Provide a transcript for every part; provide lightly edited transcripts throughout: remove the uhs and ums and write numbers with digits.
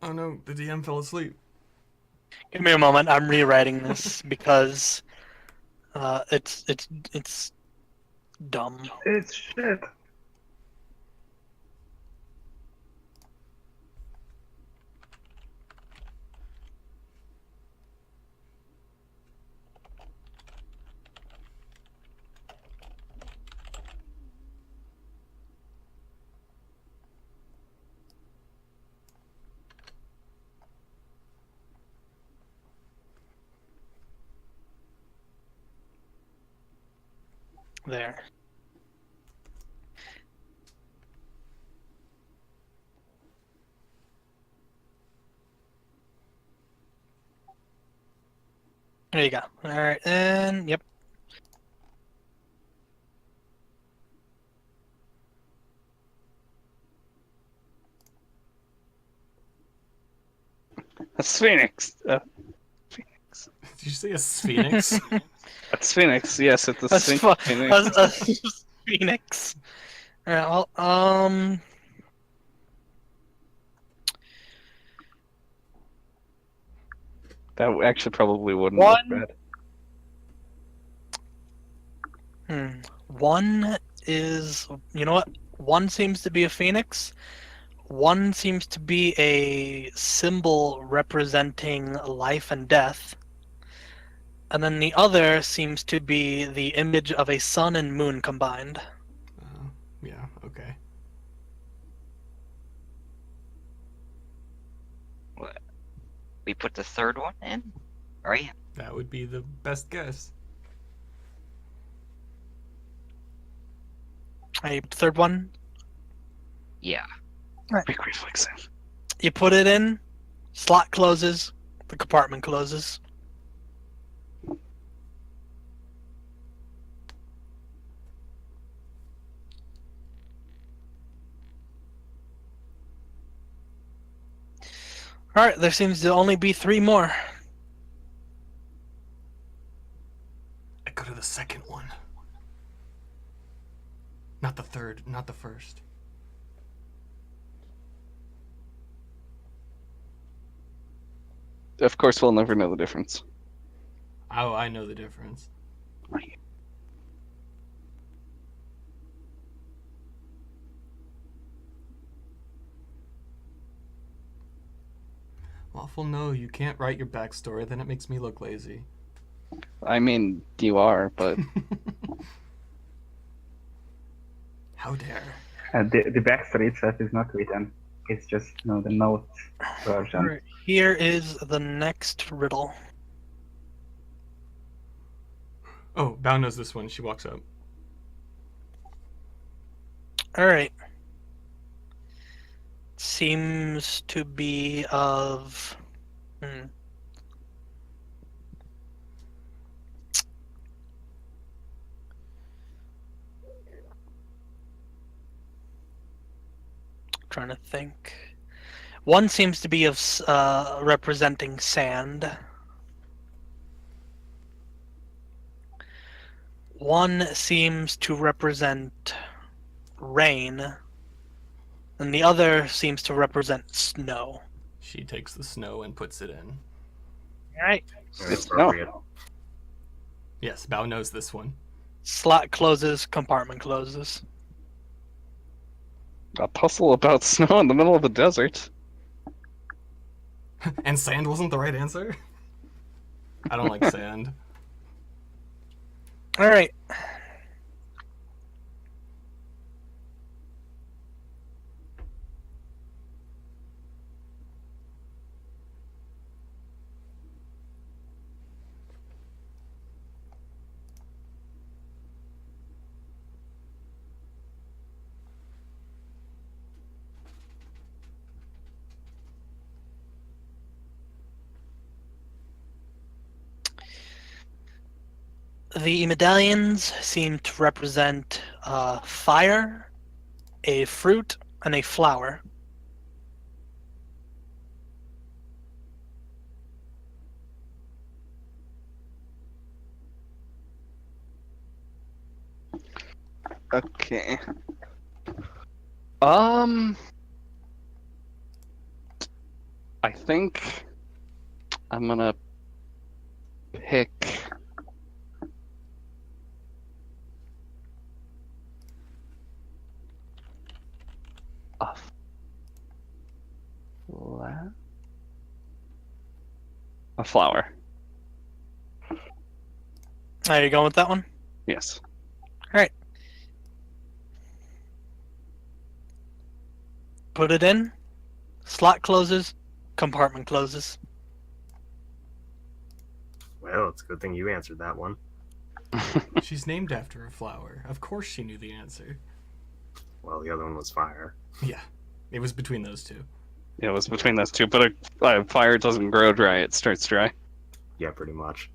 Oh no, the DM fell asleep. Give me a moment. I'm rewriting this because it's dumb. It's shit. There. There you go. All right, and yep. That's Phoenix. Phoenix. Did you say a phoenix? That's Phoenix. Yes, it's the That's Sphinx fu- Phoenix. that's Phoenix. All right. Well, That actually probably wouldn't look one. bad. One is, you know what? One seems to be a phoenix. One seems to be a symbol representing life and death. And then the other seems to be the image of a sun and moon combined. Yeah, okay. What? We put the third one in, right? That would be the best guess. A third one, Yeah. Quick reflexing. you put it in, slot closes, the compartment closes. Alright, there seems to only be three more. I go to the second one. Not the third, not the first. Of course, we'll never know the difference. Oh, I know the difference. Waffle, no, you can't write your backstory, then it makes me look lazy. I mean, you are, but How dare. The backstory itself is not written. It's just the note version. Alright, here is the next riddle. Oh, Bao knows this one. She walks up. Alright. Seems to be of... Trying to think. One seems to be of representing sand. One seems to represent rain. And the other seems to represent snow. She takes the snow and puts it in. Alright. Very It's appropriate. Yes, Bao knows this one. Slot closes, compartment closes. a puzzle about snow in the middle of the desert. And sand wasn't the right answer? I don't like sand. Alright. The medallions seem to represent fire, a fruit, and a flower. Okay. Um. I think I'm gonna pick. A A flower. Are you going with that one? Yes. Alright. Put it in. Slot closes. Compartment closes. Well, it's a good thing you answered that one. She's named after a flower. Of course she knew the answer. Well, the other one was fire. Yeah. It was between those two. It was between those two, but a fire doesn't grow dry; it starts dry. Yeah, pretty much.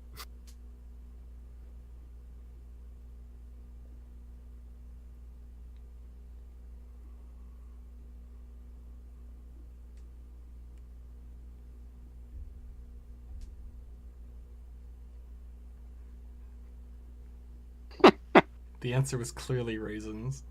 The answer was clearly raisins.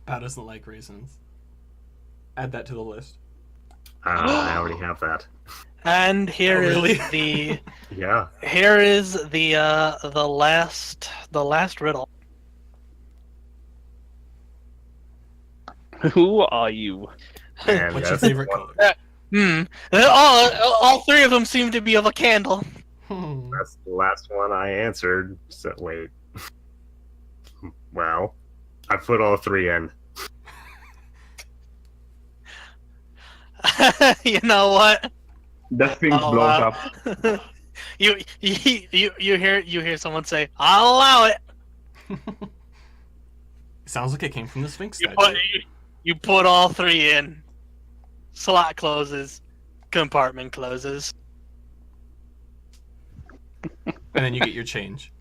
Bao doesn't like raisins. Add that to the list. I already have that. And here Oh, is really? the Yeah. here is the last riddle. Who are you? And What's your that's favorite one- color? All three of them seem to be of a candle. That's the last one I answered. So wait. Well, I put all three in. You know what? The Sphinx Oh, blows wow. up. you hear someone say, "I'll allow it." Sounds like it came from the Sphinx You statue. you put all three in. Slot closes. Compartment closes. And then you get your change.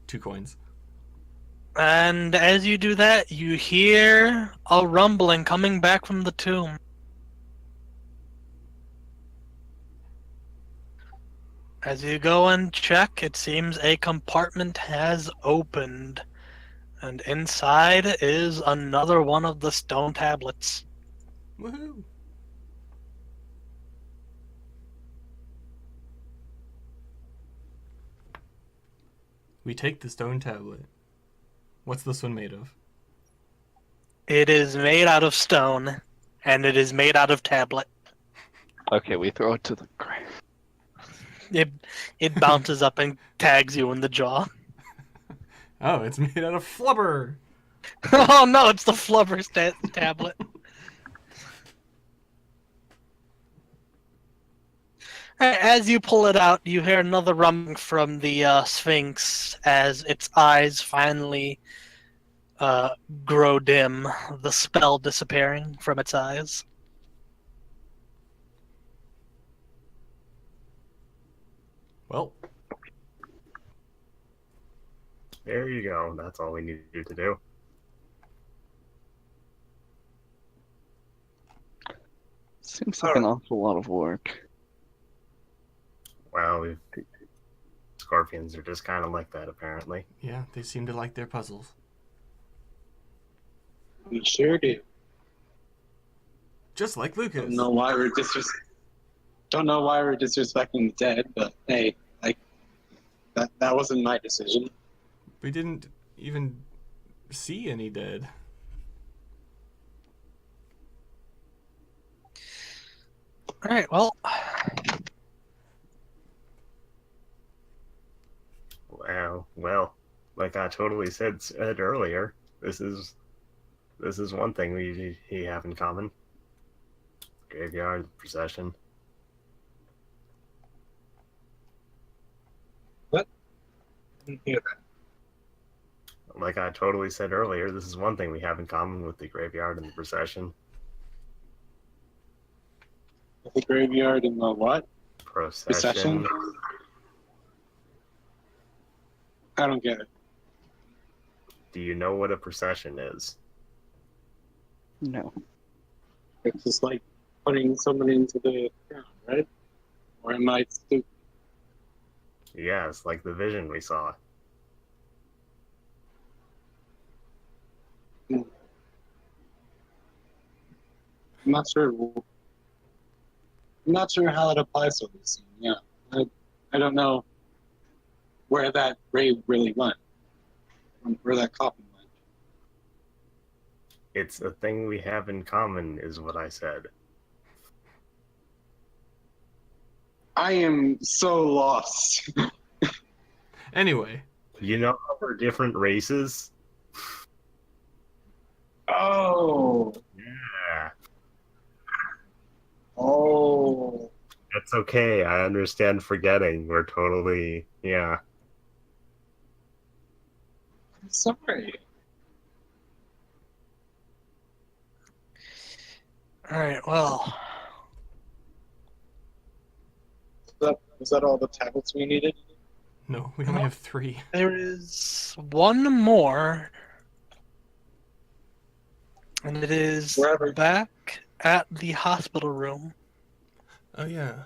2 coins. And as you do that, you hear a rumbling coming back from the tomb. As you go and check, it seems a compartment has opened. And inside is another one of the stone tablets. Woohoo! We take the stone tablet. What's this one made of? It is made out of stone, and it is made out of tablet. Okay, we throw it to the ground. It bounces up and tags you in the jaw. Oh, it's made out of flubber! Oh no, it's the flubber tablet. As you pull it out, you hear another rumbling from the Sphinx as its eyes finally grow dim, the spell disappearing from its eyes. Well, There you go. That's all we needed to do. Seems like an awful lot of work. Well, scorpions are just kind of like that, apparently. yeah, they seem to like their puzzles. We sure do. Just like Lucas. Don't know why we're disrespecting the dead, but hey, like that wasn't my decision. We didn't even see any dead. Alright, well, Well, like I totally said earlier, this is one thing we have in common. Graveyard procession. Didn't hear that. Like I totally said earlier, this is one thing we have in common with the graveyard and the procession. The graveyard and the what? Procession. I don't get it. Do you know what a procession is? No. It's just like putting someone into the ground, right? Or am I stupid? Yes, like the vision we saw. I'm not sure. I'm not sure how it applies to this scene. Yeah, I don't know where that ray really went, where that coffin went. It's a thing we have in common, is what I said. I am so lost. Anyway, You know how we're different races? Oh, Yeah. oh. That's okay. I understand forgetting. We're totally, yeah. I'm sorry. All right. Well, Was that all the tablets we needed? no, we only have 3. there is one more, and it is Wherever. back at the hospital room. Oh yeah,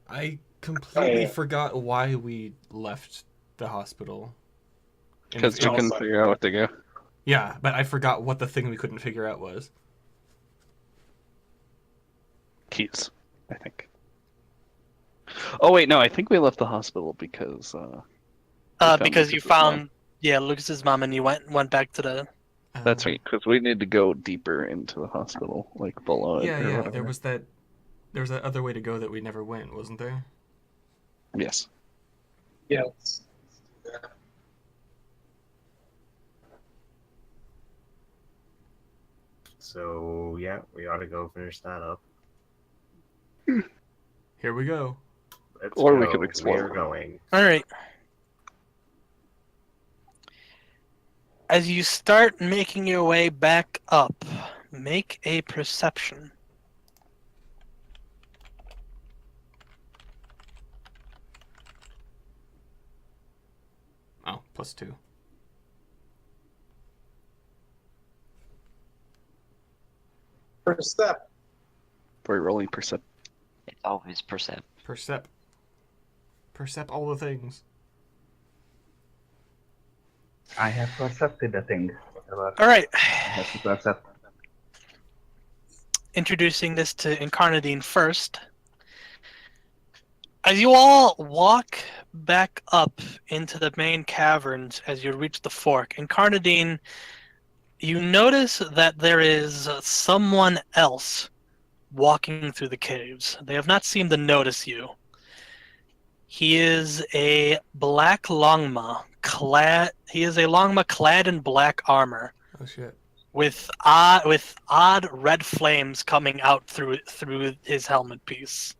I completely yeah. forgot why we left the hospital. In- Because we in- couldn't figure out what to go. Yeah, but I forgot what the thing we couldn't figure out was. Keys, I think. Oh wait, no, I think we left the hospital because found Because you Lucas's mom. found Lucas's mom, and you went back to the. That's right, because we need to go deeper into the hospital, like below it Yeah, or yeah. whatever. There was that other way to go that we never went, wasn't there? Yes. Yeah. let's do that. So, yeah, we ought to go finish that up. Here we go. Let's Or go. we could explore. We're going. All right. As you start making your way back up, make a perception. Oh, +2. First step. We're rolling percent. It's always percent. Percep all the things. I have percepted the thing. Whatever All right. I have to percept. Introducing this to Incarnadine first. As you all walk back up into the main caverns as you reach the fork, Incarnadine, you notice that there is someone else walking through the caves. They have not seemed to notice you. He is a black longma clad. He is a longma clad in black armor, Oh shit. with odd red flames coming out through his helmet piece.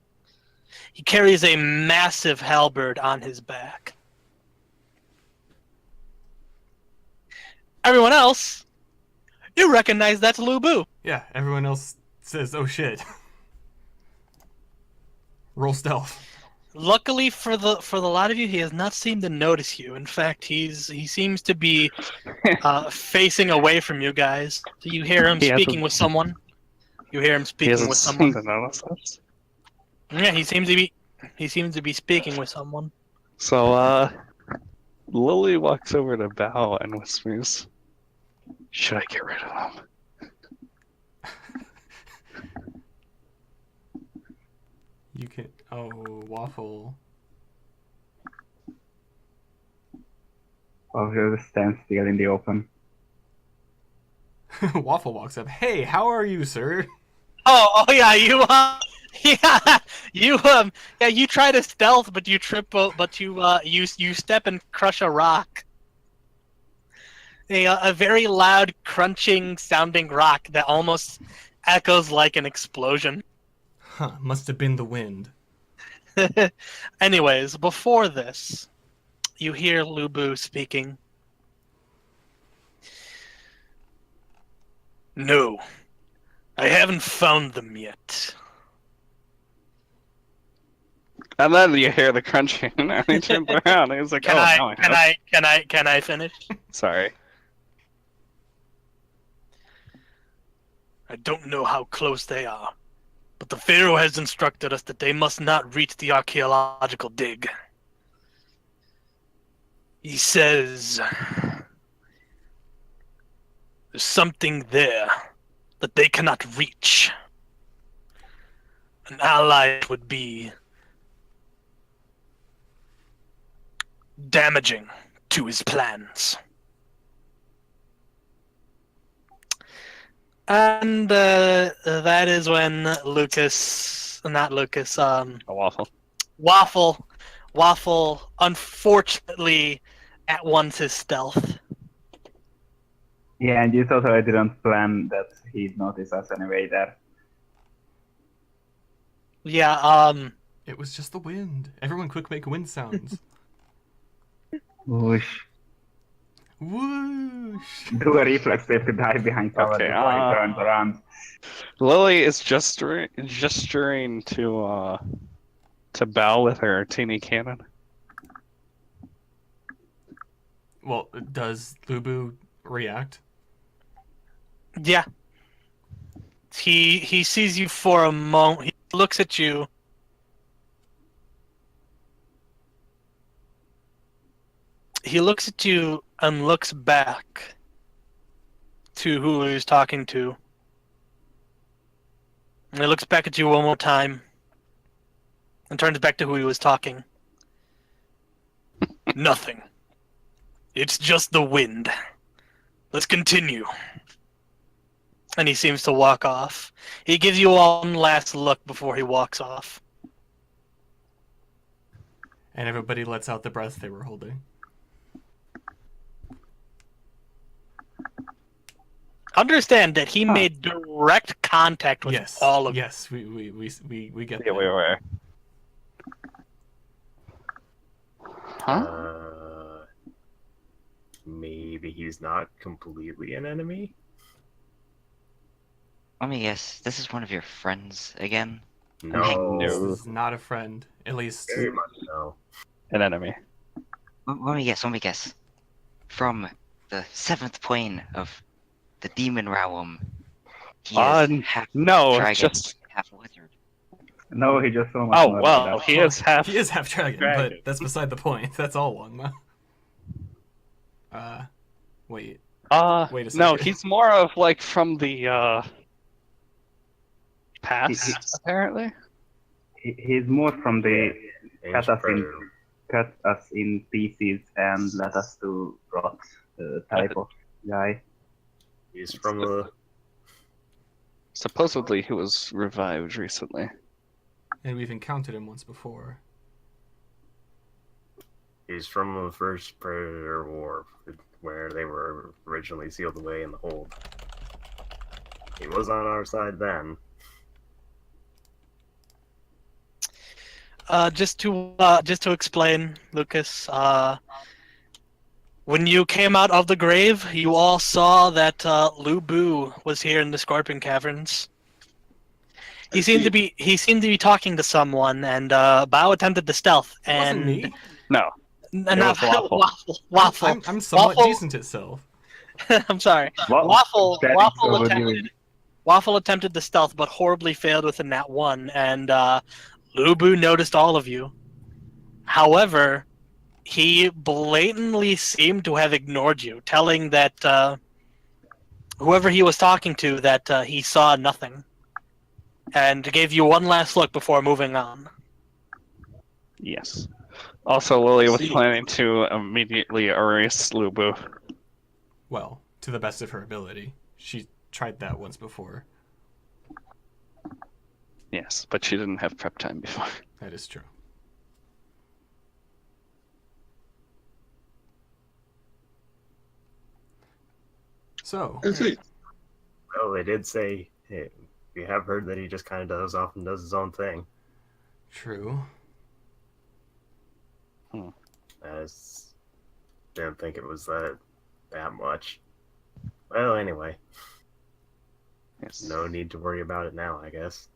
He carries a massive halberd on his back. Everyone else, you recognize that's Lubu. Yeah, everyone else says, "Oh shit." Roll stealth. Luckily for the lot of you, he has not seemed to notice you. In fact, he seems to be facing away from you guys. So you hear him He hasn't- speaking with someone. You hear him He speaking hasn't with seemed someone. to notice us. Yeah, he seems to be speaking with someone. So, Lily walks over to Bao and whispers, "Should I get rid of him?" You can. Oh, Waffle. Or he'll stand still in the open. Waffle walks up. Hey, how are you, sir? Oh yeah, you you try to stealth, but you trip, but you step and crush a rock. A very loud, crunching sounding rock that almost echoes like an explosion. Huh, must have been the wind. Anyways, before this, you hear Lubu speaking. No, I haven't found them yet. And then you hear the crunching, and he turns around, and he's like, Can "Oh, I now I know." can I finish? Sorry. I don't know how close they are, but the Pharaoh has instructed us that they must not reach the archaeological dig. He says there's something there that they cannot reach. An ally would be damaging to his plans. And that is when not Lucas, A waffle. Waffle, unfortunately, at once his stealth. Yeah, and you thought I didn't plan that he'd notice us anyway there. Yeah, It was just the wind. Everyone quick make wind sounds. Whoosh. Whoosh! Do a reflex save to dive behind cover Okay, before he turns around. Lily is gesturing to bow with her teeny cannon. Well, does Lubu react? yeah. He sees you for a moment. He looks at you. He looks at you and looks back to who he was talking to. And he looks back at you one more time and turns back to who he was talking. Nothing. It's just the wind. Let's continue. And he seems to walk off. He gives you one last look before he walks off. And everybody lets out the breath they were holding. Understand that he made direct contact with Yes. all of you. Yes, we get Yeah, that. we were. Huh? Maybe he's not completely an enemy. Let me guess. This is one of your friends again? No, This is not a friend. At least very much no. An enemy. Let me guess. From the seventh plane of the demon realm, he is half no, dragon, just half wizard. No, he just so much oh more well, than that. he is half. he is half dragon, dragon. but that's beside the point. That's all one. Wait. Wait a No, second. he's more of like from the past, apparently. He's more from the Ancient cut predator. us in pieces and let us to rot type of guy. He's from the Supposedly, he was revived recently. And we've encountered him once before. He's from the first Predator War, where they were originally sealed away in the hold. He was on our side then. Just to explain, Lucas, when you came out of the grave, you all saw that Lubu was here in the Scorpion Caverns. He seemed to be talking to someone, and Bao attempted to stealth. It wasn't And me. No, and It was Waffle. Waffle. I'm somewhat Waffle- decent itself. I'm sorry. What? Waffle That is Waffle so attempted, rude. Waffle attempted to stealth, but horribly failed with a nat 1, and Lubu noticed all of you. However, he blatantly seemed to have ignored you, telling that whoever he was talking to that he saw nothing, and gave you one last look before moving on. Yes. Also, Lily was See. planning to immediately erase Lubu. Well, to the best of her ability. She tried that once before. Yes, but she didn't have prep time before. That is true. So, I see. Well, they did say, hey, we have heard that he just kind of does off and does his own thing. true. I just didn't think it was that much. Well, anyway, Yes. no need to worry about it now, I guess.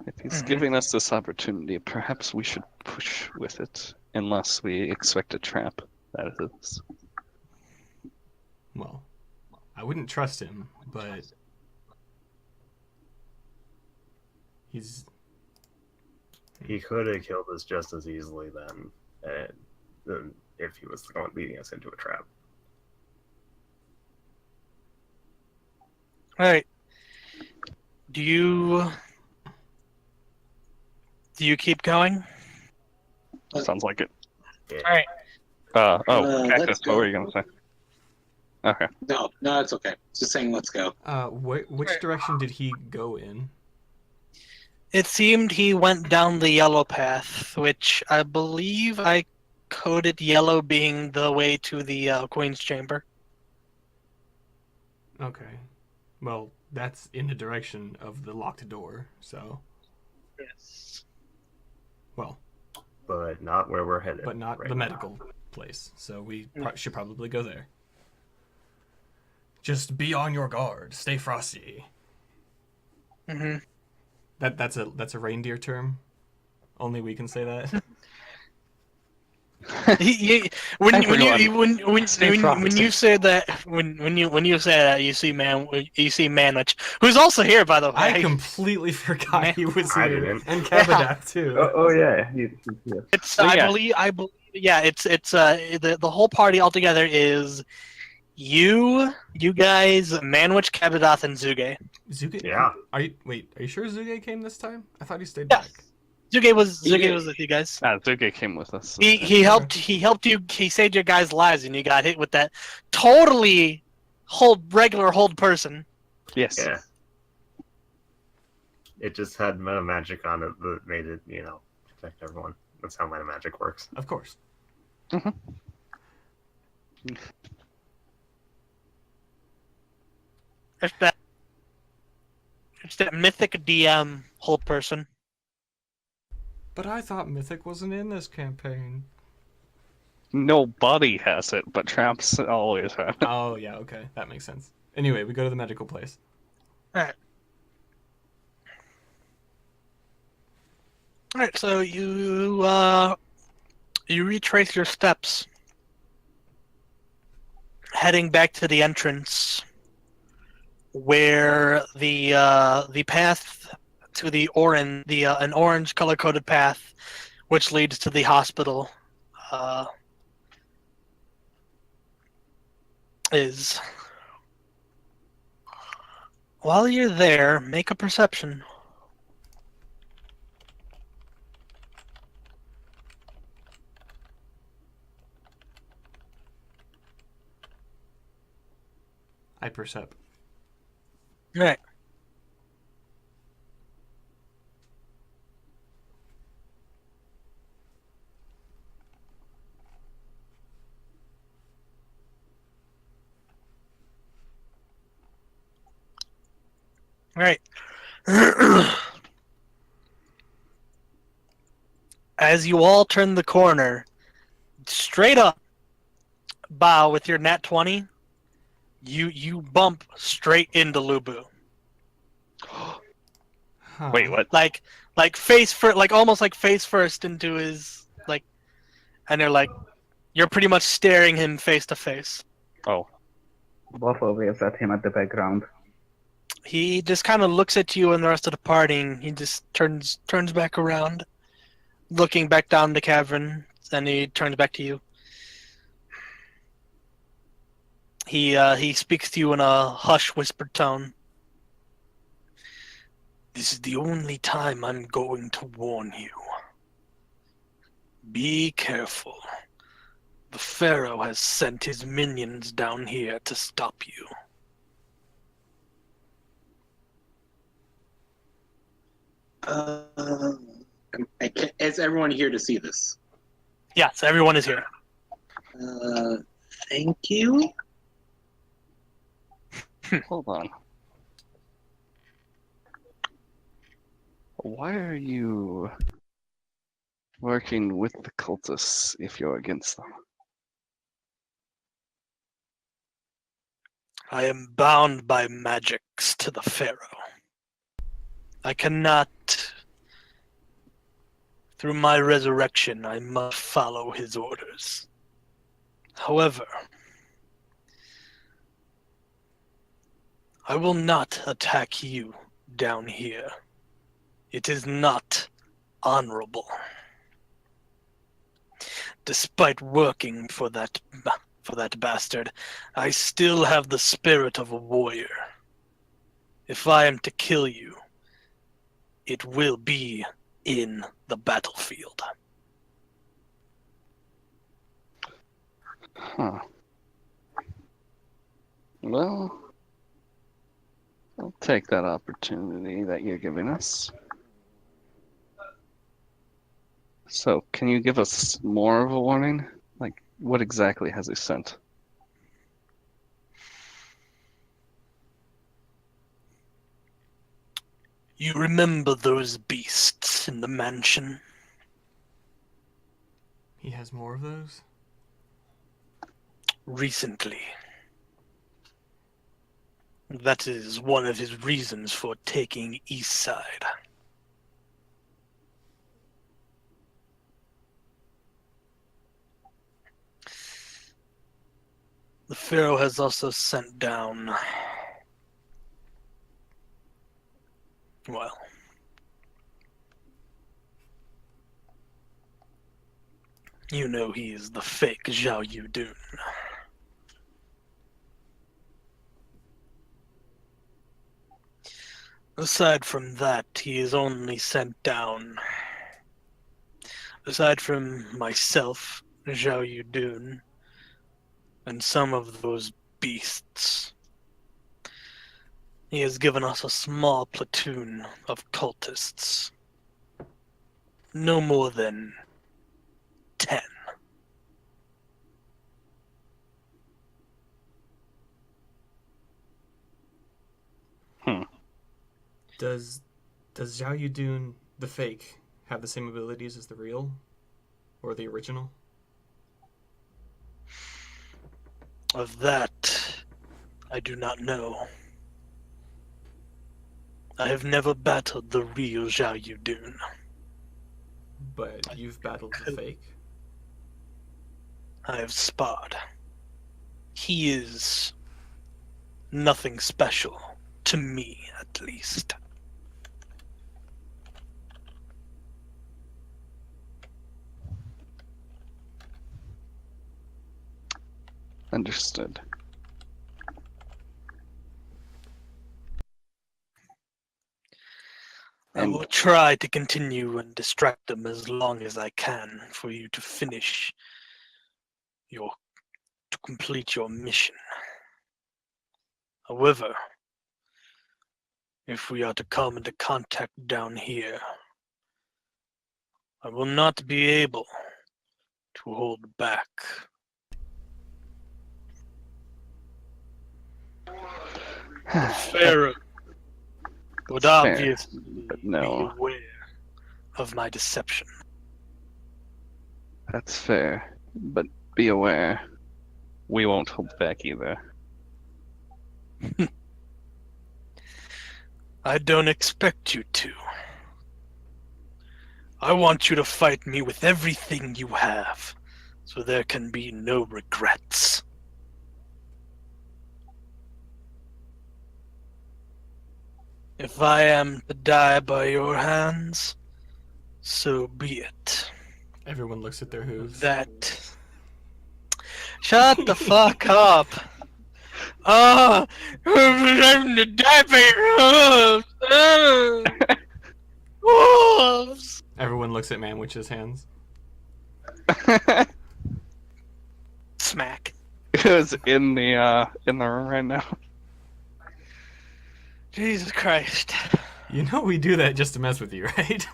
If he's giving us this opportunity, perhaps we should push with it, unless we expect a trap. That is. Well, I wouldn't trust him, but he's He could have killed us just as easily than if he was going leading us into a trap. All right. Do you Do you keep going? Sounds like it. Yeah. All right. Cactus, let's what go. were you gonna say? Okay. No, it's okay. Just saying, let's go. Which direction did he go in? It seemed he went down the yellow path, which I believe I coded yellow being the way to the Queen's Chamber. Okay. Well, that's in the direction of the locked door, so... Yes. Well, But not where we're headed. but not right the now. medical place, so we should probably go there. Just be on your guard. Stay frosty. Mm-hmm. That's a reindeer term. Only we can say that. When Everyone, you stay when frosty. you say that when you say that you see Manwich, who's also here by the way. I completely forgot Man- he was I here, didn't. and Kabadath too. Oh yeah, he's here. It's Oh, I yeah. believe yeah, it's the whole party altogether is you guys, Manwich, Kabadath, and Zuge. Zuge? Yeah. Are you sure Zuge came this time? I thought he stayed Yes. back. Zuge was did. with you guys. Zuge came with us. He helped you. He saved your guys' lives, and you got hit with that totally regular hold person. Yes. Yeah. It just had meta magic on it that made it, protect everyone. That's how meta magic works. Of course. It's that mythic DM hold person. But I thought Mythic wasn't in this campaign. Nobody has it, but Traps always have it. Oh yeah, okay, that makes sense. Anyway, we go to the medical place. All right. So you retrace your steps, heading back to the entrance, where the path to an orange color coded path, which leads to the hospital, is. While you're there, make a perception. I percept. Right. Right. As you all turn the corner, straight up, bow with your nat 20, you bump straight into Lubu. Huh. Wait, what? Like face first, almost like face first into his and they're you're pretty much staring him face to face. Oh. Waffle waves at him at the background. He just kind of looks at you and the rest of the party. And he just turns back around, looking back down the cavern, and he turns back to you. He speaks to you in a hush, whispered tone. This is the only time I'm going to warn you. Be careful. The Pharaoh has sent his minions down here to stop you. Is everyone here to see this? Yes, everyone is here. Thank you. Hold on. Why are you working with the cultists if you're against them? I am bound by magics to the Pharaoh. I cannot. Through my resurrection, I must follow his orders. However, I will not attack you down here. It is not honorable. Despite working for that bastard, I still have the spirit of a warrior. If I am to kill you, it will be in the battlefield. Huh. Well, I'll take that opportunity that you're giving us. So, can you give us more of a warning? Like, what exactly has he sent? You remember those beasts in the mansion? He has more of those? Recently. That is one of his reasons for taking Eastside. The Pharaoh has also sent down, well, you know he is the fake Zhao Yudun. Aside from that, he has only sent down, aside from myself, Zhao Yudun, and some of those beasts, he has given us a small platoon of cultists. No more than 10. Does Zhao Yudun, the fake, have the same abilities as the real? Or the original? Of that, I do not know. I have never battled the real Zhao Yudun. But you've battled the fake? I have sparred. He is nothing special, to me at least. Understood. I will try to continue and distract them as long as I can for you to finish to complete your mission. However, if we are to come into contact down here, I will not be able to hold back. The Pharaoh would Fair, obviously but no. be aware of my deception. That's fair, but be aware, we won't hold back either. I don't expect you to. I want you to fight me with everything you have, so there can be no regrets. If I am to die by your hands, so be it. Everyone looks at their hooves. That. Shut the fuck up! Oh, I'm to die by your hands! Wolves! Everyone looks at Manwich's hands. Smack. Who's in the room right now? Jesus Christ. You know we do that just to mess with you, right?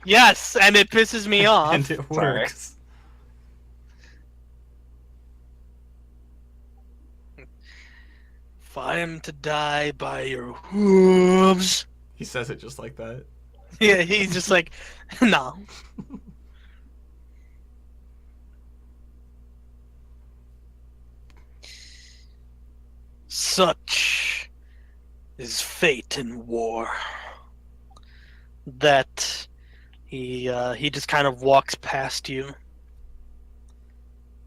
Yes, and it pisses me off. And it works. If I am to die by your hooves. He says it just like that. Yeah, he's just like, no. Such is fate in war. That he just kind of walks past you.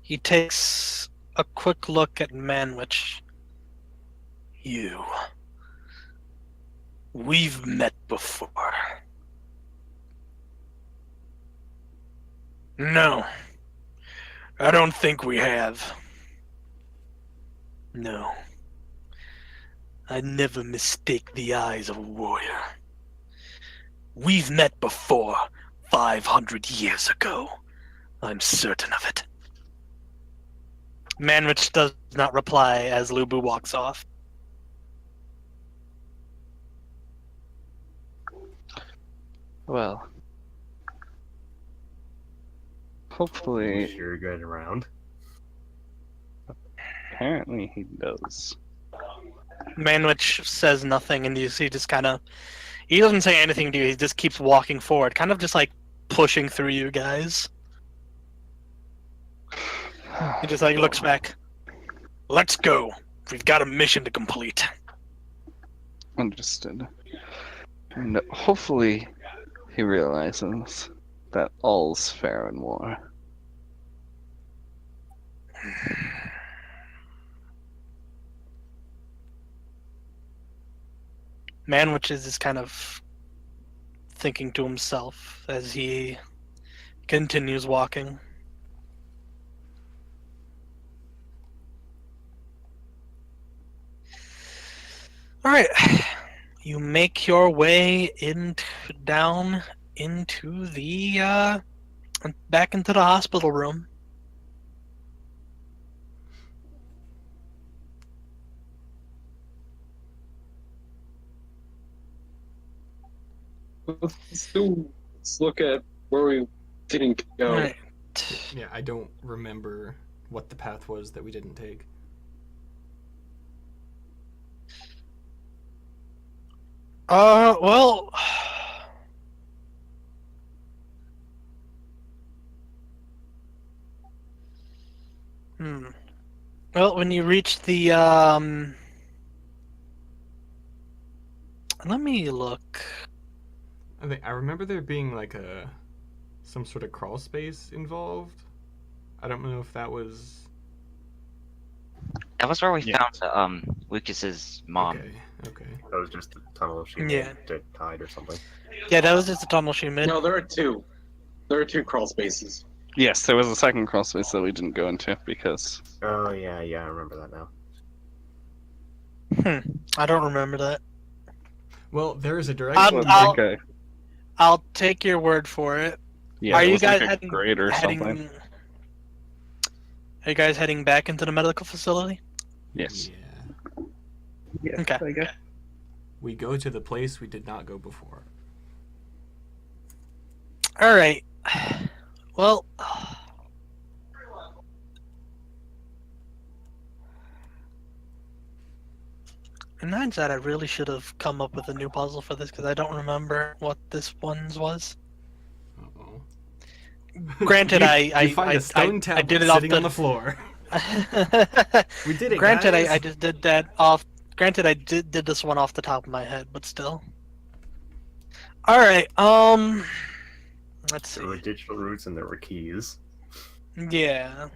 He takes a quick look at Manwich. You. We've met before. No. I don't think we have. No. I never mistake the eyes of a warrior. We've met before, 500 years ago. I'm certain of it. Manwich does not reply as Lubu walks off. Well, You hopefully, sure good around. apparently he does. Manwich says nothing, and you see just kind of... He doesn't say anything to you, he just keeps walking forward, kind of just like pushing through you guys. He just like looks back. Let's go. We've got a mission to complete. Understood. And hopefully he realizes that all's fair in war. Manwich is just kind of thinking to himself as he continues walking. Alright. You make your way down into the back into the hospital room. Let's look at where we didn't go. Alright. Yeah, I don't remember what the path was that we didn't take. Well, well, when you reach the, let me look. I remember there being like some sort of crawl space involved. I don't know if that was... That was where we Yeah. found Lucas's mom. Okay. That was just the tunnel she Yeah. made to hide or something. Yeah, that was just a tunnel she made. No, there are two. There are two crawl spaces. Yes, there was a second cross space that we didn't go into because Oh, yeah, I remember that now. I don't remember that. Well, there is a Um, direction. okay. I'll take your word for it. Yeah, Are it you was guys like a heading, grade or something. Are you guys heading back into the medical facility? Yes. Yeah. Yes, Okay. I guess. We go to the place we did not go before. All right. Well, in hindsight, I really should have come up with a new puzzle for this because I don't remember what this one's was. Uh-oh. Granted, you find a stone tablet did it off sitting on the floor. We did it, Granted, guys. I just did that off. Granted, I did this one off the top of my head, but still. All right. Let's see. There were digital roots and there were keys. Yeah.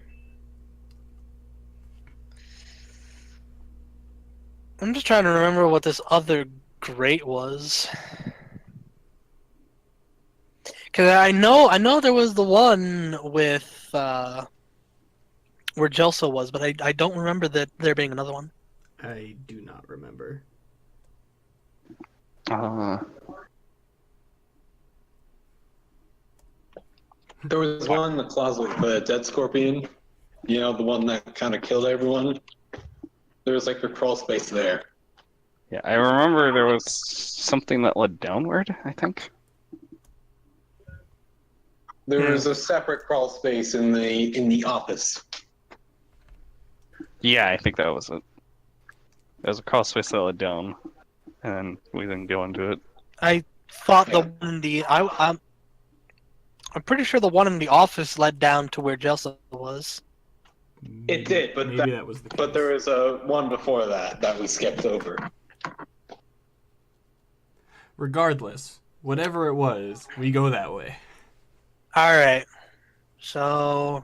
I'm just trying to remember what this other grate was. Cause I know there was the one with where Gelso was, but I don't remember that there being another one. I do not remember. There was one in the closet with the dead scorpion. You know, the one that kind of killed everyone. There was like a crawl space there. Yeah, I remember there was something that led downward, I think. There was a separate crawl space in the office. Yeah, I think that was it. There was a cross space that led down, and we didn't go into it. I thought the one in the I'm pretty sure the one in the office led down to where Gelso was. It did, but maybe that was the case. But there was a one before that we skipped over. Regardless, whatever it was, we go that way. All right. So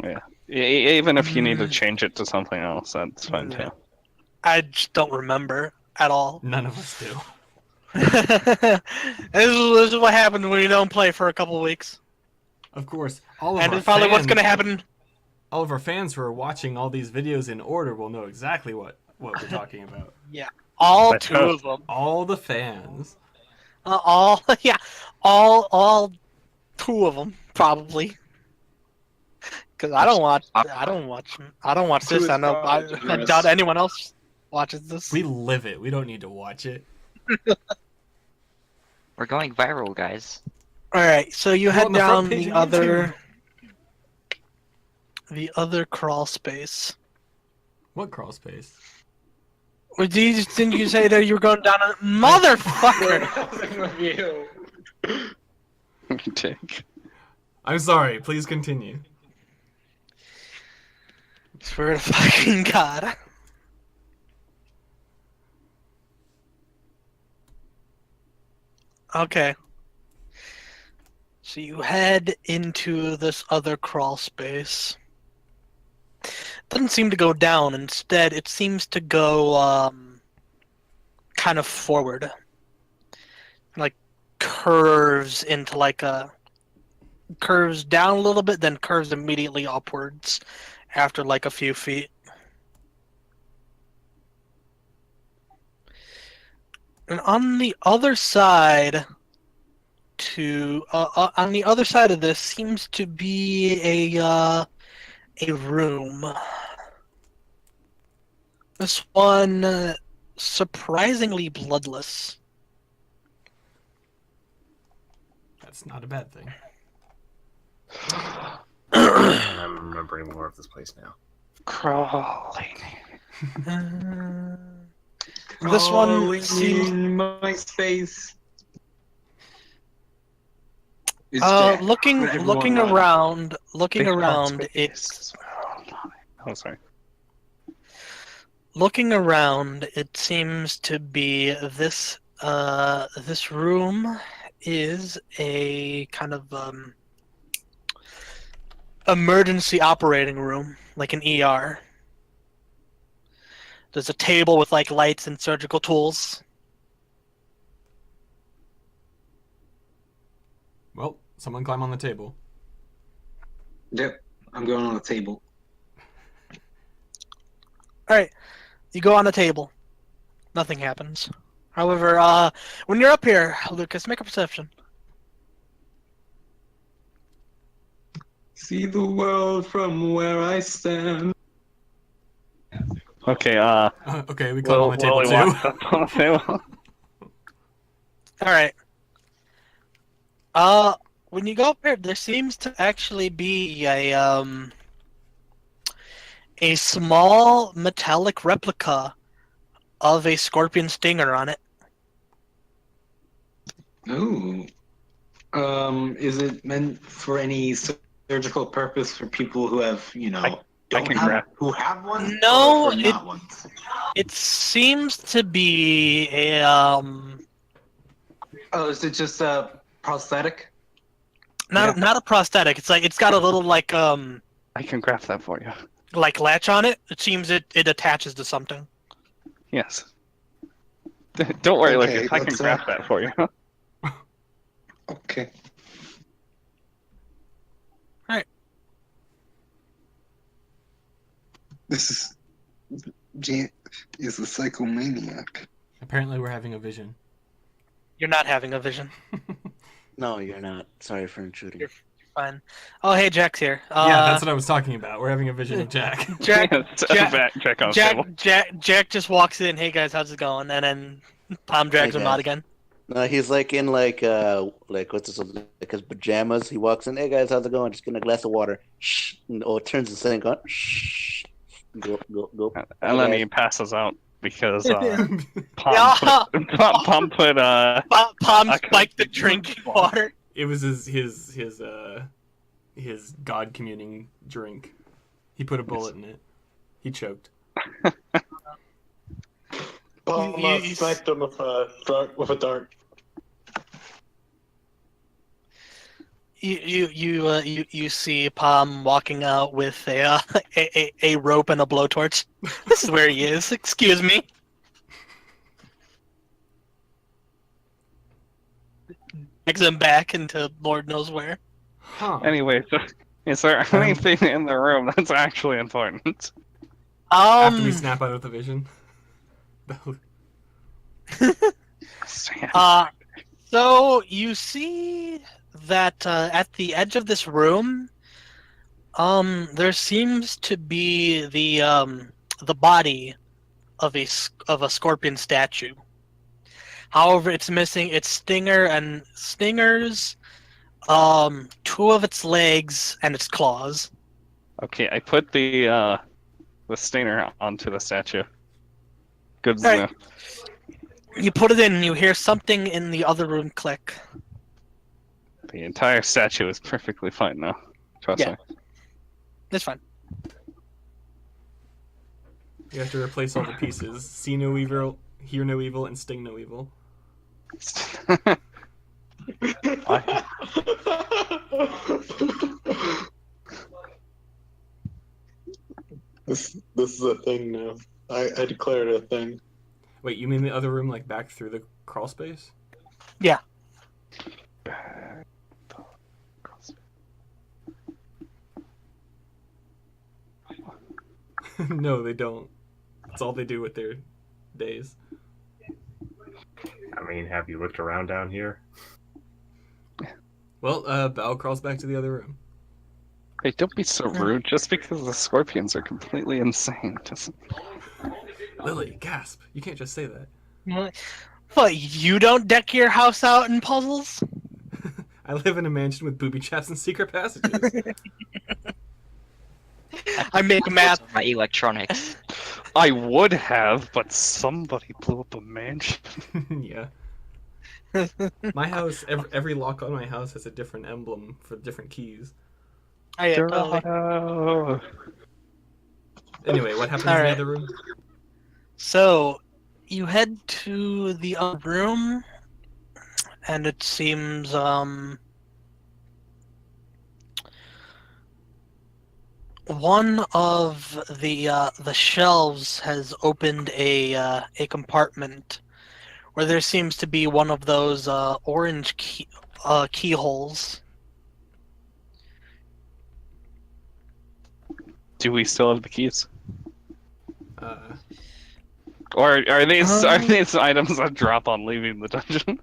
Yeah. Even if you need to change it to something else, that's fine too. I just don't remember at all. None of us do. This is what happens when you don't play for a couple weeks. Of course, all of And our it's probably what's fans- going to happen. All of our fans who are watching all these videos in order will know exactly what we're talking about. All Let's two go. of them. All the fans. All 2 of them probably. Because I don't watch Two this. is I know. probably I generous. doubt anyone else watches this. We live it. We don't need to watch it. We're going viral, guys. All right, so you We're head on the front down page the of other, YouTube. the other crawl space. What crawl space? Or didn't you say that you were going down a motherfucker? Nothing with you. Take. I'm sorry. Please continue. Swear to fucking God. Okay. So you head into this other crawl space. Doesn't seem to go down. Instead, it seems to go kind of forward. Like curves into like a curves down a little bit, then curves immediately upwards after like a few feet. And on the other side on the other side of this seems to be a room. This one surprisingly bloodless. That's not a bad thing. I'm remembering more of this place now. Crawling. This one Crawling seems in my space. It's Jack. looking Let everyone run. around, Big fat it's space. Oh, sorry. looking around, it seems to be this this room is a kind of emergency operating room, like an ER. There's a table with like lights and surgical tools. Well, someone climb on the table. Yep, I'm going on the table. Alright, you go on the table. Nothing happens. However, when you're up here, Lucas, make a perception. See the world from where I stand. Okay, Okay, we climb on the table Willie too. walks up on the table. Alright. When you go up here, there seems to actually be a small metallic replica of a scorpion stinger on it. Ooh. Is it meant for any surgical purpose for people who have, who have one? No, or for not ones? It seems to be a Oh, is it just a prosthetic? not a prosthetic. It's like it's got a little like I can graph that for you. like latch on it. It seems it attaches to something. Yes. Don't worry, Okay, Lucas. I can let's, graph that for you. Okay. This is is a psychomaniac. Apparently, we're having a vision. You're not having a vision. No, you're not. Sorry for intruding. You're fine. Oh, hey, Jack's here. Yeah, that's what I was talking about. We're having a vision of Jack. Jack. Check on the table. Jack just walks in. Hey guys, how's it going? And then Tom drags Hey, him guys. out again. No, he's like in like what's this? Like his pajamas. He walks in. Hey guys, how's it going? Just getting a glass of water. Shh. Or turns the sink on. Shh. Go. And then he passes out because Yeah. Palm put Palm I spiked the couldn't- drinking water. It was his God communing drink. He put a bullet in it. He choked. You- sniped him with a dart. You see Palm walking out with a rope and a blowtorch. This is where he is. Excuse me. Drags him back into Lord knows where. Huh. Anyway, so is there anything in the room that's actually important? After we snap out of the vision. So you see that at the edge of this room, there seems to be the body of a scorpion statue. However, it's missing its stinger and stingers, two of its legs and its claws. Okay, I put the stinger onto the statue. Good to All know. right. You put it in, and you hear something in the other room click. The entire statue is perfectly fine now. Trust Yeah. me. It's fine. You have to replace all the pieces. See no evil, hear no evil, and sting no evil. This is a thing now. I declared a thing. Wait, you mean the other room, like back through the crawl space? Yeah. No, they don't. That's all they do with their days. I mean, have you looked around down here? Well, Bao crawls back to the other room. Hey, don't be so rude. Just because the scorpions are completely insane doesn't. Lily, gasp! You can't just say that. What, you don't deck your house out in puzzles? I live in a mansion with booby traps and secret passages. I make math. My electronics. I would have, but somebody blew up a mansion. Yeah. My house, every lock on my house has a different emblem for different keys. Oh. Anyway, what happens in Alright. the other room? So, you head to the other room, and it seems, one of the shelves has opened a compartment where there seems to be one of those orange keyholes. Do we still have the keys? Or are these items that drop on leaving the dungeon?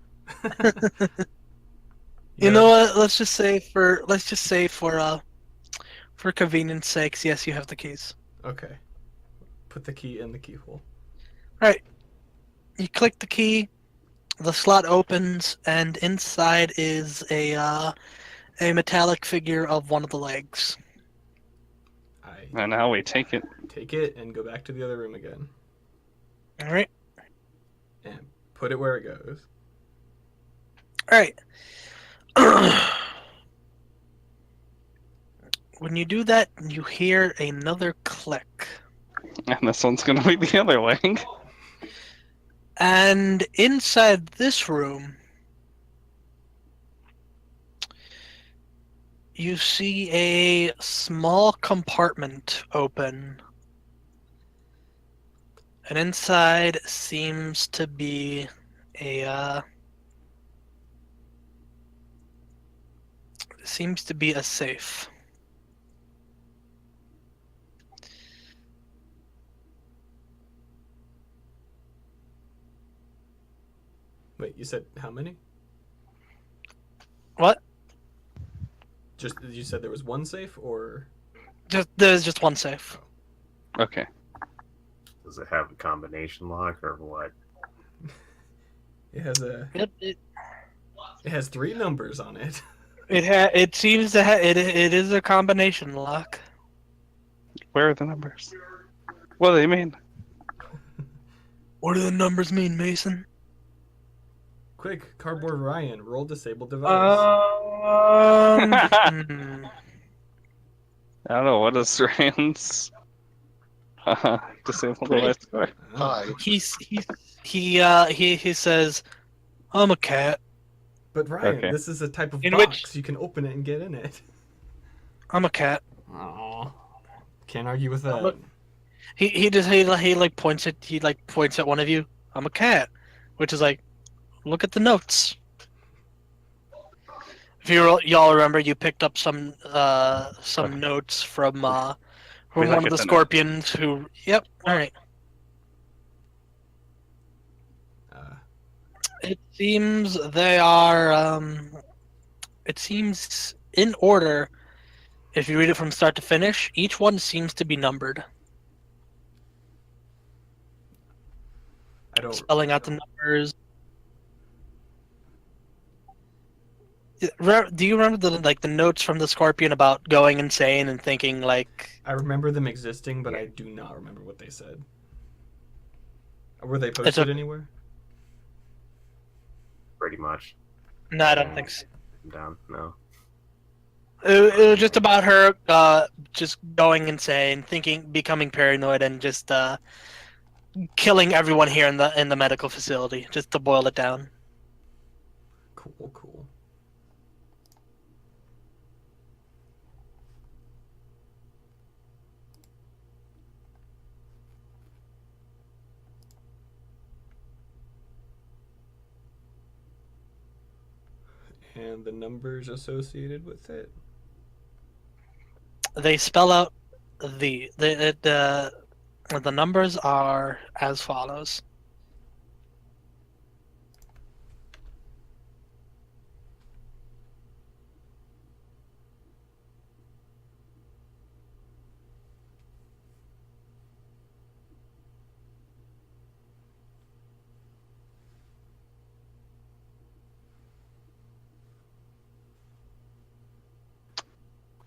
You know what? Let's just say for convenience sakes, yes, you have the keys. Okay. Put the key in the keyhole. Alright. You click the key, the slot opens, and inside is a metallic figure of one of the legs. And now we take it. Take it and go back to the other room again. Alright. And put it where it goes. Alright. When you do that, you hear another click. And this one's gonna be the other leg. And inside this room, you see a small compartment open. And inside seems to be a safe. Wait, you said how many? What? Just you said there was one safe, or There's just one safe. Okay. Does it have a combination lock or what? it has a It has 3 numbers on it. it seems to it is a combination lock. Where are the numbers? What do they mean? What do the numbers mean, Mason? Quick, cardboard Ryan, roll disable device. Hmm. I don't know. What is Rand's disabled device score? Hi. He says, "I'm a cat. But Ryan, Okay. this is a type of In box. which- You can open it and get in it. I'm a cat." Aww. Can't argue with that. Look. He points at one of you. I'm a cat, which is like, look at the notes. If y'all remember, you picked up some Okay. notes from We one look of at the the scorpions who. Yep. All right. It seems they are it seems in order. If you read it from start to finish, each one seems to be numbered, I don't. spelling out the numbers. Do you remember the notes from the Scorpion about going insane and thinking like? I remember them existing, but I do not remember what they said. Were they posted anywhere? Pretty much. No, I don't think so. Down. No. It was just about her just going insane, becoming paranoid, and just killing everyone here in the medical facility. Just to boil it down. Cool. And the numbers associated with it. They spell out the numbers are as follows.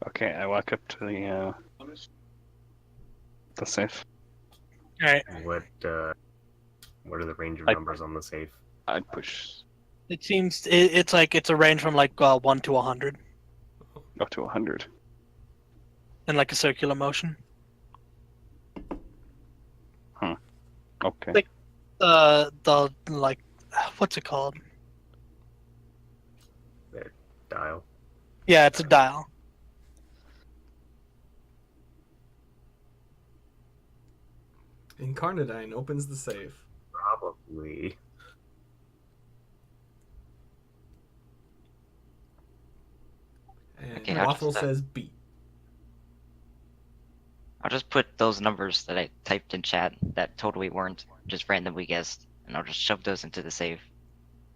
Okay, I walk up to the safe. All right. What are the range of I- numbers on the safe? I push It seems it's a range from like 1 to 100 up to 100. in like a circular motion. Okay. Like, the like, what's it called? Dial. Yeah, it's a dial. Incarnadine opens the safe. Probably. And Okay, how Waffle does that- says beat. I'll just put those numbers that I typed in chat that totally weren't just randomly guessed, and I'll just shove those into the safe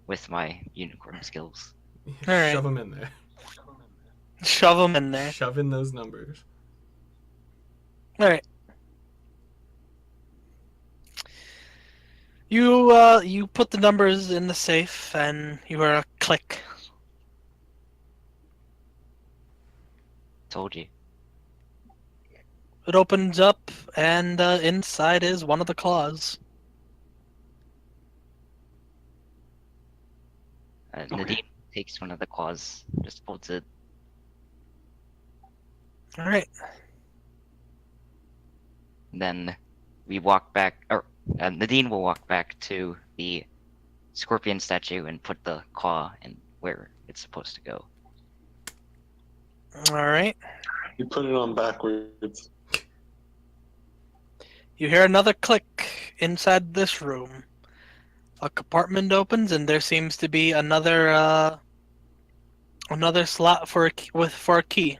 with my unicorn skills. Alright. Shove them in there. Shove them in there. Shove in those numbers. All right. You put the numbers in the safe, and you hear a click. Told you. It opens up, and inside is one of the claws. Nadim takes one of the claws, just holds it. All right. Then we walk back, or Nadine will walk back to the scorpion statue and put the claw in where it's supposed to go. All right. You put it on backwards. You hear another click inside this room. A compartment opens, and there seems to be another slot for a key.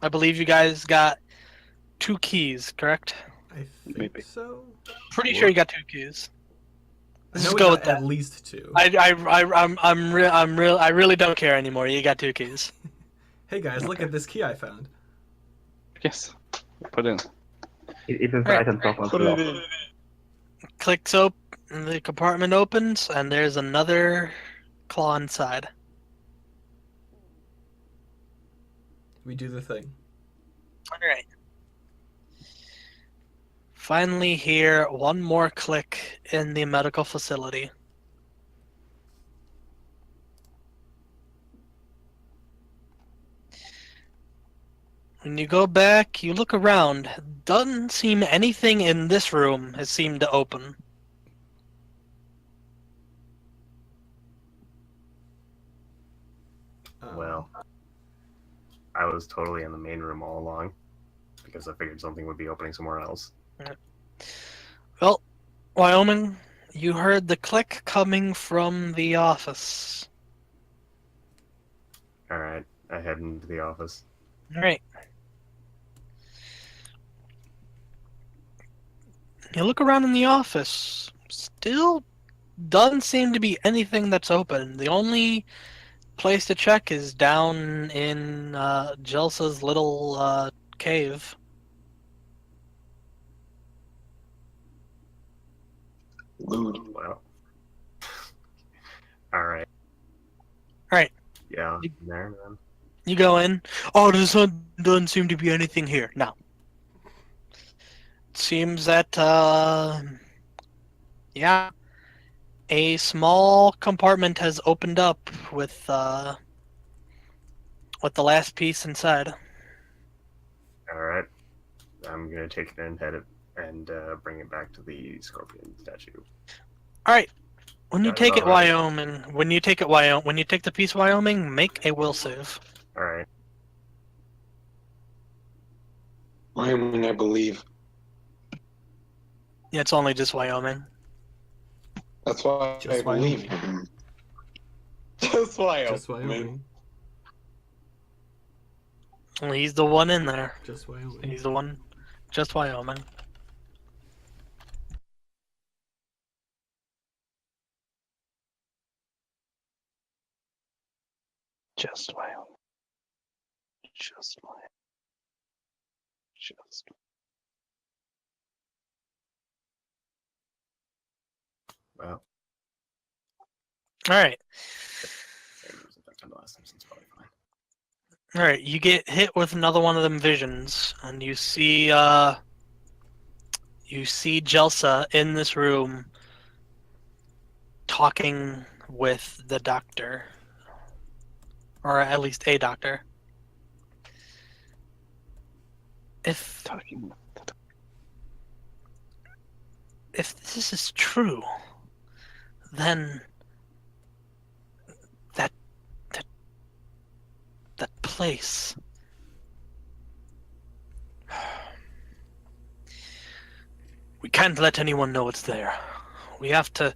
I believe you guys got 2 keys, correct? I think Maybe. so. Pretty sure you got 2 keys. I Let's know just we go got with that. at least 2. I really don't care anymore. You got 2 keys. Hey guys, look at this key I found. Yes. Put in. It is right on top of the Put it lock. in. Clicks open, the compartment opens, and there's another claw inside. We do the thing. All right. Finally, hear one more click in the medical facility. When you go back, you look around. Doesn't seem anything in this room has seemed to open. Well, I was totally in the main room all along because I figured something would be opening somewhere else. Well, Wyoming, you heard the click coming from the office. All right, I head into the office. All right. You look around in the office. Still doesn't seem to be anything that's open. The only place to check is down in Jelsa's little cave. Lewd. Well. Alright. Alright, Yeah, there then. you go in. Oh, doesn't seem to be anything here. No. It seems that, yeah, a small compartment has opened up with the last piece inside. Alright. I'm gonna take it and head it and bring it back to the scorpion statue. Alright, when you Got it, take it alright. Wyoming, when you take the piece Wyoming, make a will save. Alright. Wyoming, I believe. Yeah, it's only just Wyoming. That's why Just I believe Wyoming. him. Just Wyoming. Just Wyoming. Well, he's the one in there. Just Wyoming. He's the one. Just Wyoming. Just Wyoming. Just Wyoming. Just. Well, Alright. same as the time last time, so it's probably fine. Alright, you get hit with another one of them visions, and you see Jelsa in this room talking with the doctor. Or at least a doctor. If Talking with the if this is true, then that place. We can't let anyone know it's there. We have to